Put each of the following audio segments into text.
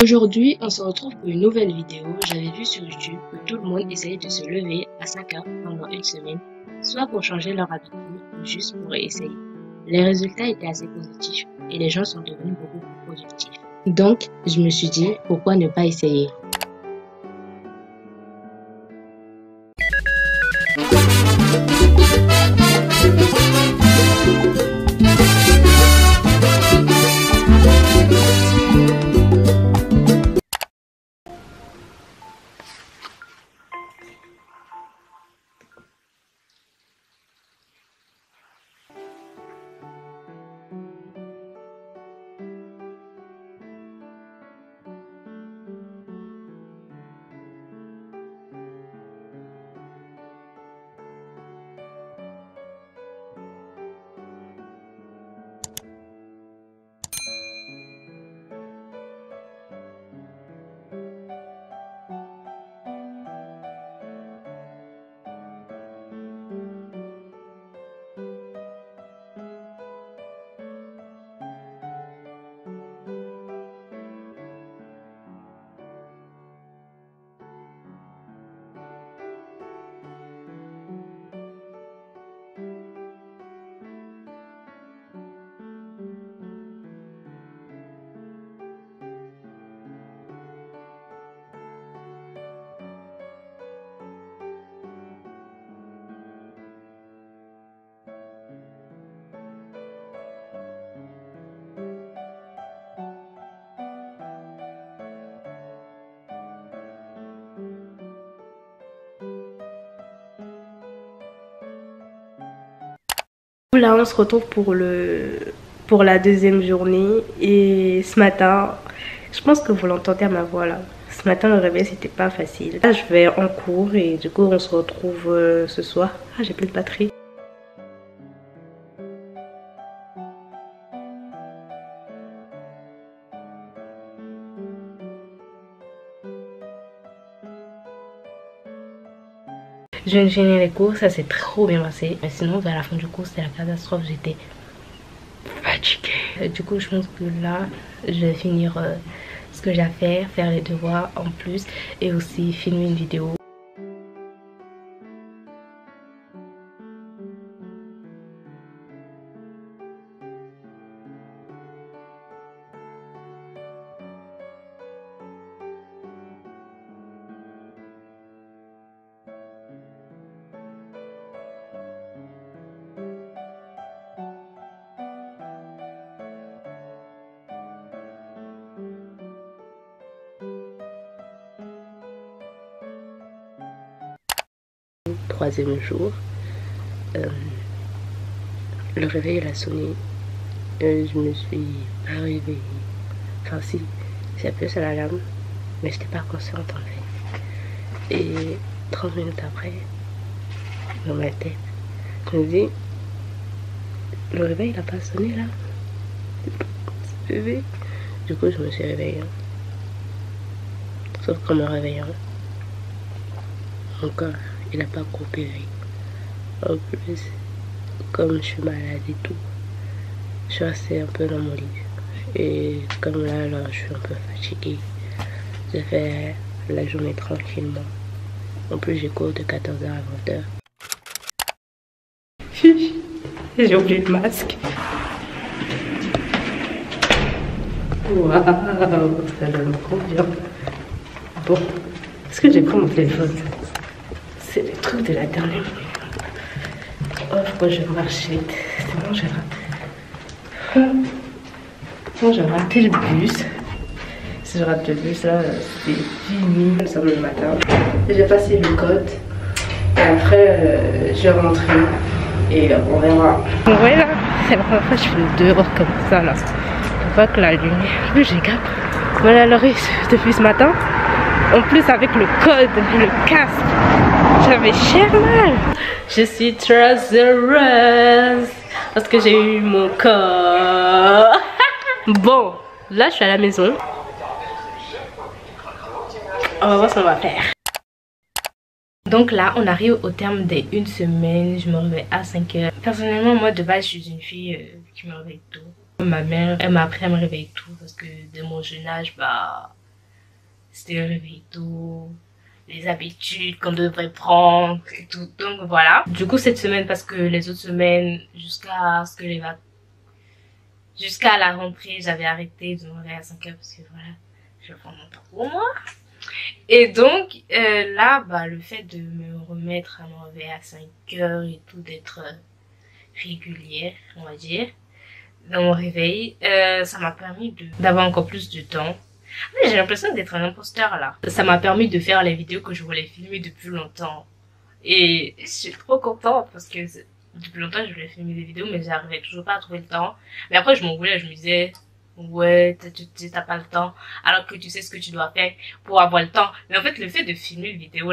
Aujourd'hui, on se retrouve pour une nouvelle vidéo. J'avais vu sur YouTube que tout le monde essayait de se lever à 5 heures pendant une semaine, soit pour changer leur habitude ou juste pour essayer. Les résultats étaient assez positifs et les gens sont devenus beaucoup plus productifs. Donc, je me suis dit, pourquoi ne pas essayer? Là, on se retrouve pour la deuxième journée et ce matin, je pense que vous l'entendez à ma voix là. Ce matin, le réveil, c'était pas facile. Là, je vais en cours et du coup, on se retrouve ce soir. Ah, j'ai plus de batterie. Je viens de finir les cours, ça s'est trop bien passé. Mais sinon, vers la fin du cours, c'était la catastrophe. J'étais fatiguée. Du coup, je pense que là, je vais finir ce que j'ai à faire les devoirs en plus et aussi filmer une vidéo. Troisième jour, le réveil il a sonné, je me suis pas réveillée, enfin si, j'ai appuyé sur l'alarme, mais j'étais pas consciente en fait. Et 30 minutes après, dans ma tête, je me dis, le réveil il a pas sonné là, c'est bébé. Du coup je me suis réveillée, sauf qu'en me réveillant, mon corps il a pas coopéré. En plus, comme je suis malade et tout, je suis restée un peu dans mon lit. Et comme là, je suis un peu fatiguée. J'ai fait la journée tranquillement. En plus, j'ai cours de 14 h à 20 h. J'ai oublié le masque. Waouh, ça donne trop bien. Bon, est-ce que j'ai pris mon téléphone? C'est le truc de la dernière minute. Oh, pourquoi je marche vite? C'est bon, j'ai raté le bus. Si je rate le bus, là, c'est fini. Nous sommes le matin. J'ai passé le code. Et après, je vais rentrer. Et on verra. Vous voyez là, c'est la première fois que je fais le dehors comme ça là. On voit que la lumière. Plus j'ai cap. Voilà le risque depuis ce matin. En plus avec le code, le casque, j'avais cher mal. Je suis très heureuse parce que j'ai eu mon code. Bon, là je suis à la maison. On va voir ce qu'on va faire. Donc là, on arrive au terme des une semaine. Je me réveille à 5 h. Personnellement, moi de base, je suis une fille qui me réveille tôt. Ma mère, elle m'a appris à me réveiller tôt parce que de mon jeune âge, bah, c'était le réveil tôt, les habitudes qu'on devrait prendre et tout. Donc voilà. Du coup cette semaine, parce que les autres semaines, jusqu'à la rentrée, j'avais arrêté de me réveiller à 5 heures parce que voilà, je prends mon temps pour moi. Et donc là, bah le fait de me remettre à me réveiller à 5 heures et tout, d'être régulière, on va dire, dans mon réveil, ça m'a permis d'avoir encore plus de temps. Mais j'ai l'impression d'être un imposteur là. Ça m'a permis de faire les vidéos que je voulais filmer depuis longtemps. Et je suis trop contente parce que depuis longtemps je voulais filmer des vidéos mais j'arrivais toujours pas à trouver le temps. Mais après je m'en voulais, je me disais ouais, t'as pas le temps alors que tu sais ce que tu dois faire pour avoir le temps. Mais en fait le fait de filmer une vidéo,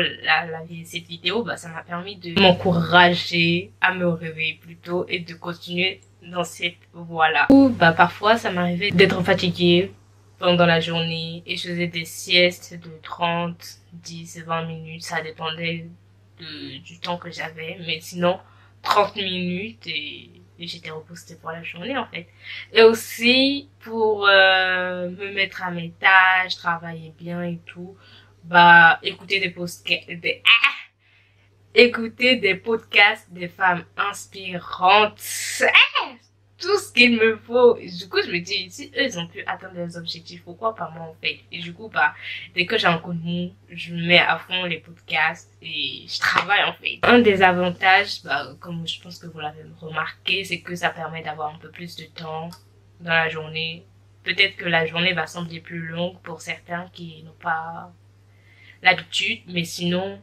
cette vidéo, bah ça m'a permis de m'encourager à me réveiller plus tôt et de continuer dans cette voie-là. Ou bah parfois ça m'arrivait d'être fatiguée pendant la journée et je faisais des siestes de 30, 10, 20 minutes, ça dépendait du temps que j'avais, mais sinon 30 minutes et j'étais reposée pour la journée en fait. Et aussi pour me mettre à mes tâches, travailler bien et tout, bah écouter écouter des podcasts des femmes inspirantes. Tout ce qu'il me faut. Et du coup, je me dis, si eux, ils ont pu atteindre leurs objectifs, pourquoi pas moi, en fait? Et du coup, bah, dès que j'ai un coup de mou, je mets à fond les podcasts et je travaille, en fait. Un des avantages, bah, comme je pense que vous l'avez remarqué, c'est que ça permet d'avoir un peu plus de temps dans la journée. Peut-être que la journée va sembler plus longue pour certains qui n'ont pas l'habitude, mais sinon,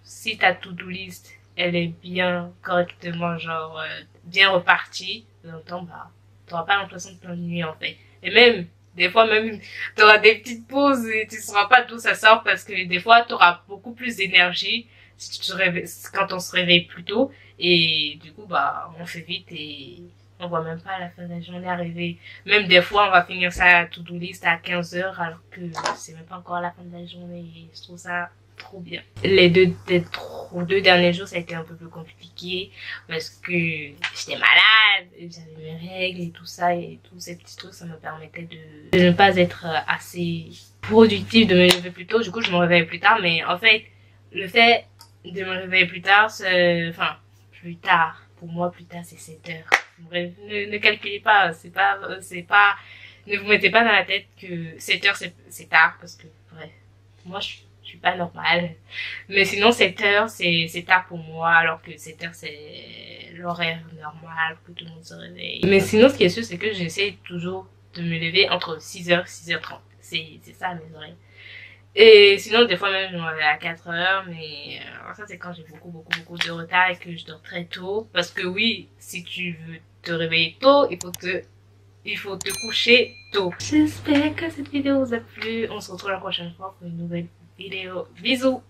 si ta to-do list, elle est bien correctement, genre, bien repartie, longtemps, bah, t'auras pas l'impression de t'ennuyer, en fait. Et même, des fois, même, t'auras des petites pauses et tu sauras pas d'où ça sort parce que des fois, t'auras beaucoup plus d'énergie si tu te réveilles, quand on se réveille plus tôt. Et du coup, bah, on fait vite et on voit même pas la fin de la journée arriver. Même des fois, on va finir sa to-do list à 15 heures alors que c'est même pas encore la fin de la journée et je trouve ça trop bien. Les deux derniers jours, ça a été un peu plus compliqué parce que j'étais malade, j'avais mes règles et tout ça, et tous ces petits trucs, ça me permettait de ne pas être assez productive, de me lever plus tôt. Du coup, je me réveillais plus tard, mais en fait, le fait de me réveiller plus tard, plus tard, pour moi, plus tard, c'est 7 heures. Bref, ne calculez pas, ne vous mettez pas dans la tête que 7 heures, c'est tard, parce que, bref, moi, je suis pas normale. Mais sinon, 7 heures, c'est tard pour moi, alors que 7 heures, c'est l'horaire normal, que tout le monde se réveille. Mais sinon, ce qui est sûr, c'est que j'essaie toujours de me lever entre 6h, 6h30. C'est ça, mes oreilles. Et sinon, des fois même, je me réveille à 4 heures, mais ça, c'est quand j'ai beaucoup de retard et que je dors très tôt. Parce que oui, si tu veux te réveiller tôt, il faut te coucher tôt. J'espère que cette vidéo vous a plu. On se retrouve la prochaine fois pour une nouvelle vidéo. Bisous!